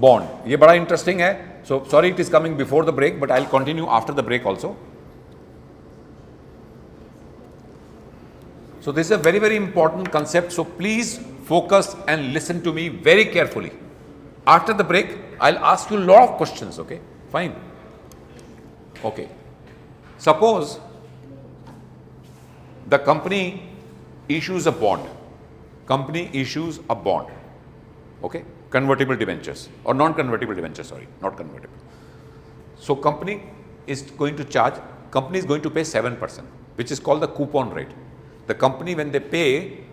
bond. ये बड़ा interesting है. So sorry it is coming before the break, but I'll continue after the break also. So this is a very, very important concept. So please focus and listen to me very carefully. After the break, I'll ask you a lot of questions. Okay, fine. Okay. Suppose the company issues a bond. Company issues a bond. Okay, convertible debentures or non-convertible debentures. Sorry, not convertible. So company is going to pay 7%, which is called the coupon rate. The company, when they pay,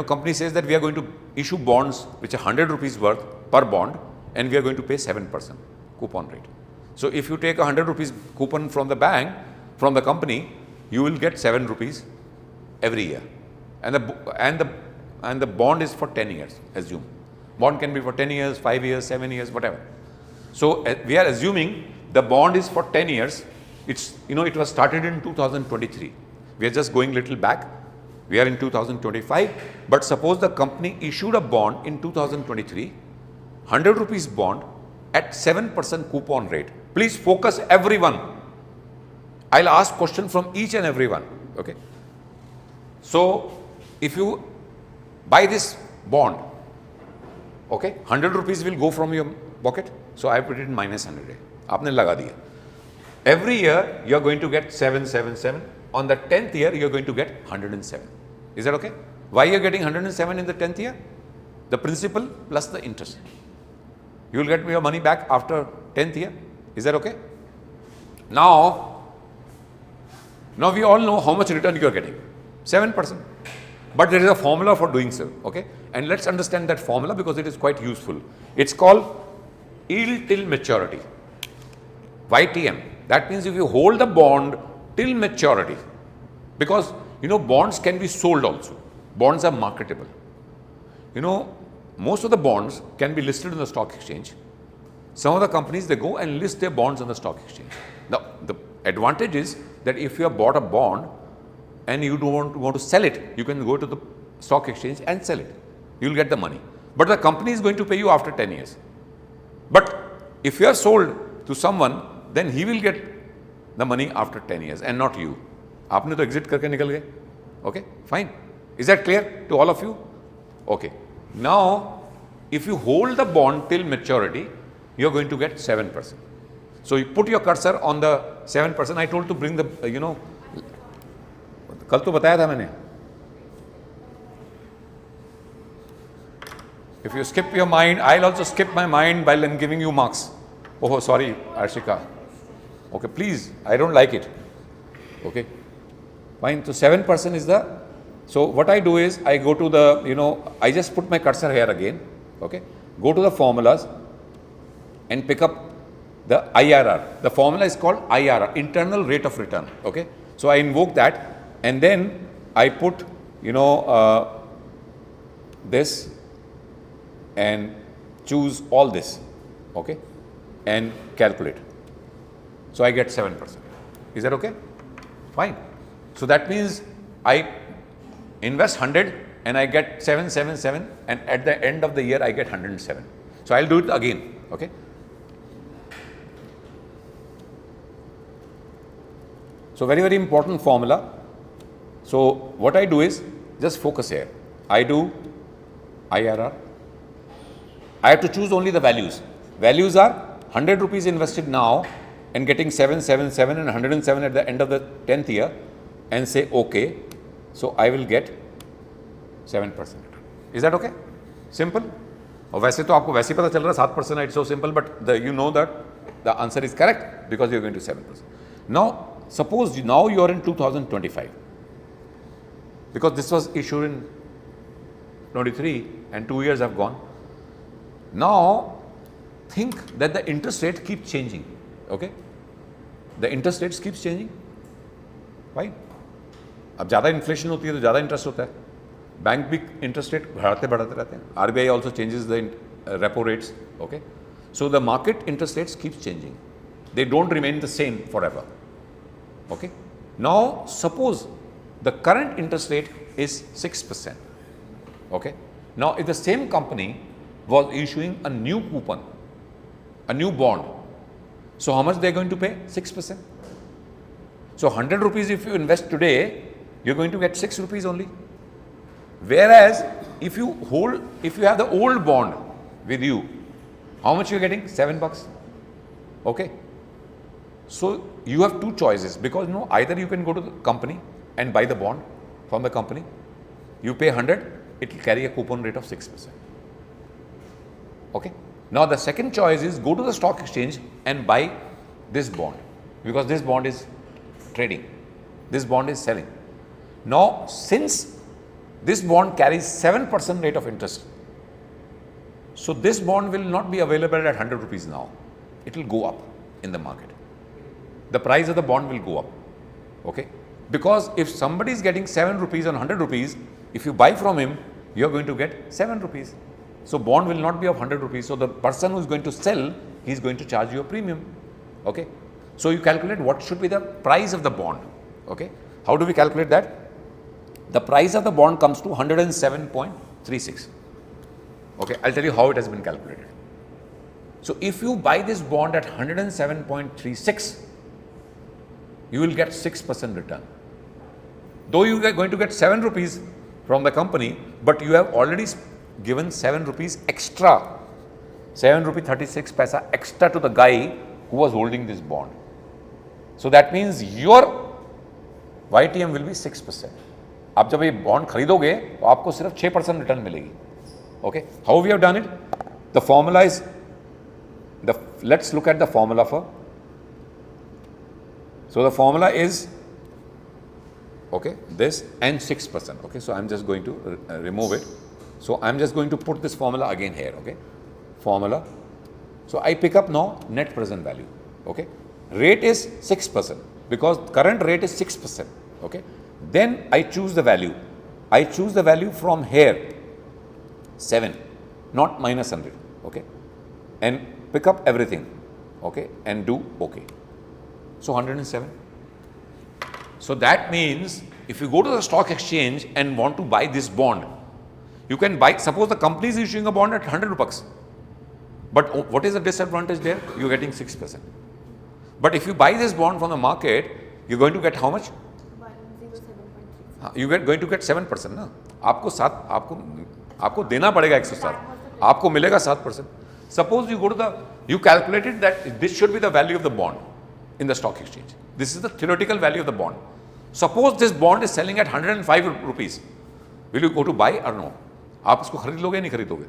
company says that we are going to issue bonds which are 100 rupees worth per bond, and we are going to pay 7% coupon rate. So if you take 100 rupees coupon from the bank, from the company, you will get 7 rupees every year, and the bond is for 10 years. Assume bond can be for 10 years, 5 years, 7 years, whatever. So we are assuming the bond is for 10 years. It's it was started in 2023. We are just going little back. We are in 2025. But suppose the company issued a bond in 2023, 100 rupees bond at 7% coupon rate. Please focus, everyone. I'll ask questions from each and every one. Okay. So if you buy this bond, okay, 100 rupees will go from your pocket. So I put it in minus 100. आपने लगा दिया. Every year you are going to get 777. On the 10th year you are going to get 107. Is that okay? Why you are getting 107 in the 10th year? The principal plus the interest. You will get your money back after 10th year. Is that okay? Now we all know how much return you are getting. 7%. But there is a formula for doing so. Okay? And let's understand that formula because it is quite useful. It's called yield till maturity. YTM. That means if you hold the bond till maturity, because bonds can be sold also. Bonds are marketable. Most of the bonds can be listed in the stock exchange. Some of the companies, they go and list their bonds on the stock exchange. Now, the advantage is that if you have bought a bond and you don't want to sell it, you can go to the stock exchange and sell it. You will get the money. But the company is going to pay you after 10 years. But if you have sold to someone, then he will get the money after 10 years and not you. आपने तो exit करके निकल गए. Okay, fine. Is that clear to all of you? Okay. Now, if you hold the bond till maturity, you are going to get 7%. So you put your cursor on the 7%. I told to bring the, कल तो बताया था मैंने. If you skip your mind, I'll also skip my mind while I'm giving you marks. Oh, sorry, Arshika. Okay, please, I don't like it. Okay, fine. So 7% is the, so what I do is I go to the, I just put my cursor here again. Okay, go to the formulas and pick up the IRR. The formula is called IRR, internal rate of return. Okay, so I invoke that and then I put, this and choose all this. Okay, and calculate. So I get 7%. Is that okay? Fine. So that means I invest 100 and I get 777 and at the end of the year I get 107. So I'll do it again. Okay. So very, very important formula. So what I do is just focus here. I do IRR. I have to choose only the values. Values are 100 rupees invested now and getting 777 and 107 at the end of the 10th year and say okay. So I will get 7%. Is that okay? Simple? और वैसे तो आपको वैसे ही पता चल रहा है 7%. It's so simple, but you know that the answer is correct because you're going to 7%. Now, suppose now you are in 2025 because this was issued in 23 and 2 years have gone. Now, think that the interest rate keeps changing. Okay? The interest rates keeps changing. Right? अब ज़्यादा inflation होती है तो ज़्यादा interest होता है. Bank भी interest rate बढ़ाते रहते हैं. RBI also changes the repo rates. Okay? So the market interest rates keeps changing. They don't remain the same forever. Okay? Now suppose the current interest rate is 6%. Okay? Now if the same company was issuing a new coupon, a new bond. So how much they are going to pay? 6%. So 100 rupees if you invest today, you're going to get 6 rupees only. Whereas if you have the old bond with you, how much you're getting? $7. Okay. So you have two choices, because either you can go to the company and buy the bond from the company. You pay 100, it will carry a coupon rate of 6%. Okay. Now the second choice is go to the stock exchange and buy this bond, because this bond is trading, this bond is selling. Now since this bond carries 7% rate of interest, so this bond will not be available at 100 rupees now. It will go up in the market. The price of the bond will go up. Okay. Because if somebody is getting 7 rupees on 100 rupees, if you buy from him, you are going to get 7 rupees. So bond will not be of 100 rupees. So the person who is going to sell, he is going to charge you a premium. Okay. So you calculate what should be the price of the bond. Okay. How do we calculate that? The price of the bond comes to 107.36. Okay. I'll tell you how it has been calculated. So if you buy this bond at 107.36, you will get 6% return. Though you are going to get 7 rupees from the company, but you have already given 7 rupees extra, 7 rupee 36 paisa extra to the guy who was holding this bond. So that means your YTM will be 6%. आप जब ये bond खरीदोगे तो आपको सिर्फ 6% return मिलेगी. Okay, how we have done it? The formula is let's look at the formula for. So the formula is this and 6%. Okay, so I'm just going to remove it. So I'm just going to put this formula again here. Okay, formula. So I pick up now net present value. Okay, rate is 6% because current rate is 6%. Okay, then I choose the value. I choose the value from here 7, not minus 100. Okay, and pick up everything. Okay, and do OK. So 107. So that means if you go to the stock exchange and want to buy this bond, you can buy. Suppose the company is issuing a bond at 100 rupees. But what is the disadvantage there? You're getting 6%. But if you buy this bond from the market, you're going to get how much? 107.3. You're going to get 7%. ना आपको देना पड़ेगा 107. आपको मिलेगा 7%. Suppose you calculated that this should be the value of the bond in the stock exchange. This is the theoretical value of the bond. Suppose this bond is selling at 105 rupees. Will you go to buy or no? आप इसको खरीद लोगे नहीं खरीदोगे?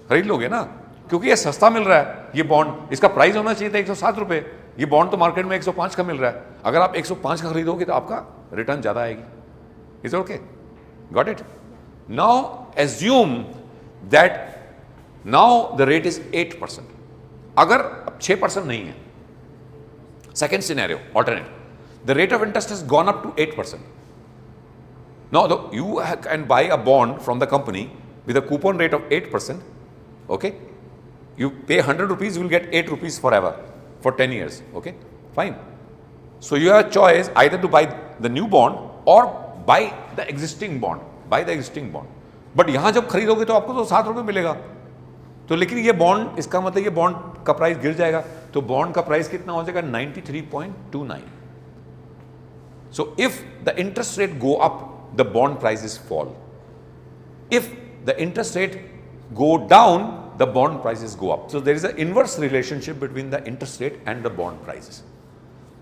खरीद लोगे ना, क्योंकि ये सस्ता मिल रहा है. ये बॉन्ड, इसका प्राइस होना चाहिए था 107 रुपए. ये बॉन्ड तो मार्केट में 105 का मिल रहा है. अगर आप 105 का खरीदोगे तो आपका रिटर्न ज्यादा आएगी. Is it okay? Got it? Now assume that now the rate is 8%. अगर 6% नहीं है, second scenario, alternate, the rate of interest has gone up to 8%. Now you can buy a bond from the company with a coupon rate of 8%. Okay, you pay 100 rupees, you will get 8 rupees forever for 10 years. Okay, fine. So you have a choice either to buy the new bond or buy the existing bond. Buy the existing bond. But यहाँ जब खरीदोगे तो आपको तो 7 रुपये मिलेगा. तो लेकिन ये बॉन्ड, इसका मतलब ये बॉन्ड का प्राइस गिर जाएगा. तो बॉन्ड का प्राइस कितना हो जाएगा? 93.29. So if the interest rate go up, the bond prices fall. If the interest rate go down, the bond prices go up. So there is an inverse relationship between the interest rate and the bond prices.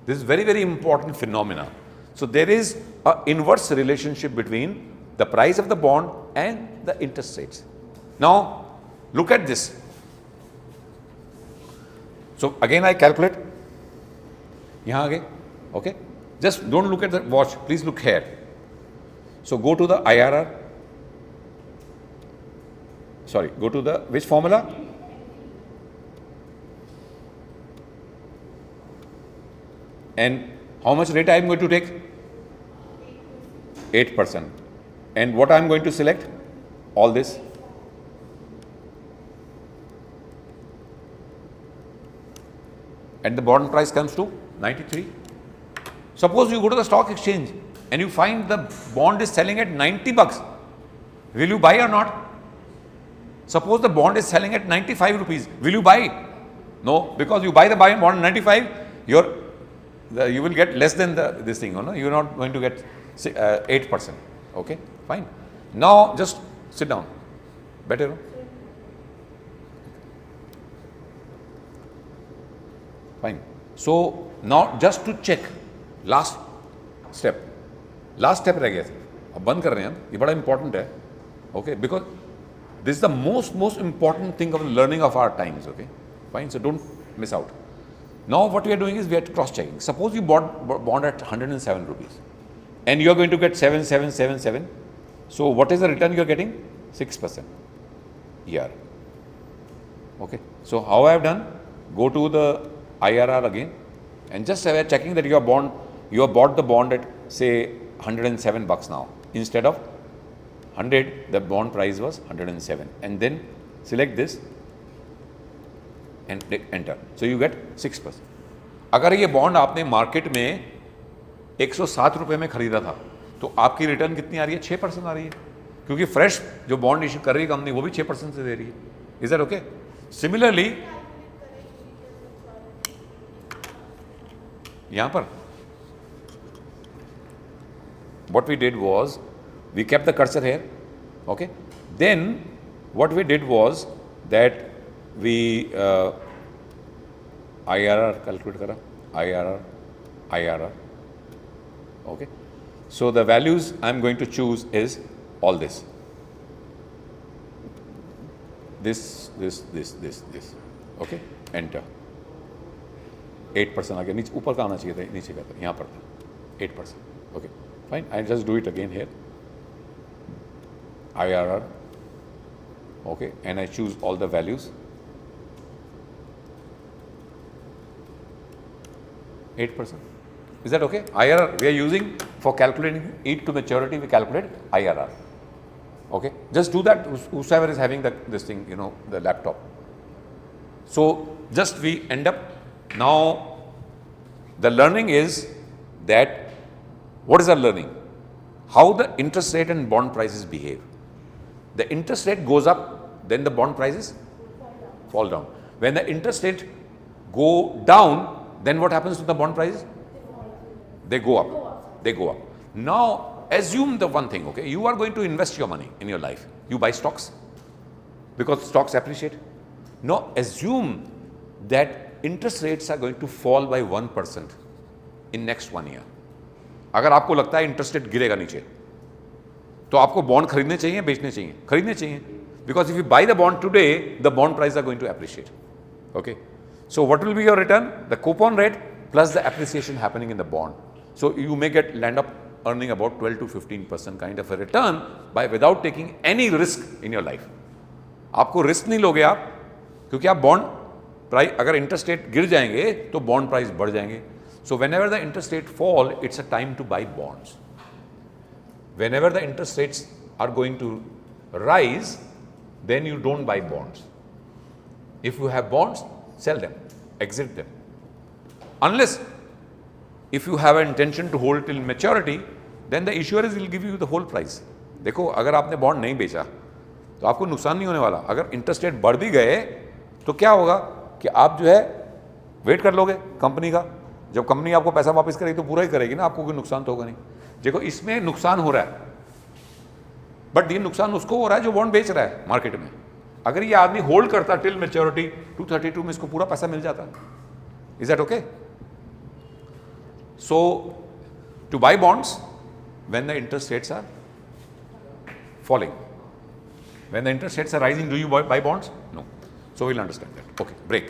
This is very, very important phenomena. So there is an inverse relationship between the price of the bond and the interest rates. Now look at this. So again I calculate. यहाँ आगे. Okay. Just don't look at the watch. Please look here. So go to the IRR. Sorry, go to the which formula? And how much rate I am going to take? 8%. And what I am going to select? All this. And the bond price comes to 93. Suppose you go to the stock exchange and you find the bond is selling at $90. Will you buy or not? Suppose the bond is selling at 95 rupees. Will you buy? No, because you buy the bond at 95, you will get less than this thing. No, you're not going to get 8%. Okay, fine. Now just sit down. Better. No? Fine. So now just to check, last step रह गया. अब बंद कर रहे हैं हम. ये बड़ा important है. Okay, because this is the most important thing of learning of our times. Okay, fine. So don't miss out. Now what we are doing is we are cross checking. Suppose you bought bond at 107 rupees, and you are going to get 7777. So what is the return you are getting? 6% year. Okay. So how I have done? Go to the IRR again, and just checking that you have bought the bond at say $107 now. Instead of 100, the bond price was 107, and then select this and enter. So you get 6%. अगर ये bond आपने market में 107 रुपए में खरीदा था, तो आपकी रिटर्न कितनी आ रही है? 6% आ रही है, क्योंकि फ्रेश जो बॉन्ड इशू कर रही है कंपनी वो भी 6% से दे रही है. Is that okay? सिमिलरली यहां पर what we did was we kept the cursor here. Okay, then what we did was that we IRR calculate kara, IRR. Okay, so the values I'm going to choose is all this. Okay, enter. 8% आ गया. नीचे ऊपर का आना चाहिए था, नीचे का था, यहाँ पर था 8%. Okay, fine. I just do it again here. IRR. Okay, and I choose all the values. 8%. Is that okay? IRR we are using for calculating it to maturity. We calculate IRR. Okay, just do that. Whoever is having this thing, the laptop. So just we end up now. The learning is that what is our learning? How the interest rate and bond prices behave. The interest rate goes up, then the bond prices fall down. When the interest rate go down, then what happens to the bond prices? They go up. They go up. Now assume the one thing, okay? You are going to invest your money in your life. You buy stocks because stocks appreciate. Now assume that interest rates are going to fall by 1% in next 1 year. अगर आपको लगता है interest rate गिरेगा नीचे, तो आपको bond खरीदने चाहिए, बेचने चाहिए? खरीदने चाहिए, because if you buy the bond today, the bond price are going to appreciate. Okay, so what will be your return? The coupon rate plus the appreciation happening in the bond. So you may get land up earning about 12 to 15% kind of a return by without taking any risk in your life. आपको risk नहीं लोगे आप, क्योंकि आप bond price, अगर interest rate गिर जाएंगे तो बॉन्ड प्राइस बढ़ जाएंगे. So whenever the interest rate fall, it's a time to buy bonds. Whenever the interest rates are going to rise, then you don't buy bonds. If you have bonds, sell them, exit them. Unless if you have an intention to hold till maturity, then the issuers will give you the whole price. देखो, अगर आपने bond नहीं बेचा तो आपको नुकसान नहीं होने वाला. अगर इंटरेस्ट रेट बढ़ भी गए तो क्या होगा कि आप जो है वेट कर लोगे कंपनी का. जब कंपनी आपको पैसा वापस करेगी तो पूरा ही करेगी ना, आपको कोई नुकसान तो होगा नहीं. देखो, इसमें नुकसान हो रहा है, बट ये नुकसान उसको हो रहा है जो बॉन्ड बेच रहा है मार्केट में. अगर ये आदमी होल्ड करता टिल मैच्योरिटी 232 में, इसको पूरा पैसा मिल जाता. Is that okay? So to buy bonds when the interest rates are falling, when the interest rates are rising, do you buy bonds? No. So we'll understand that. Okay, break.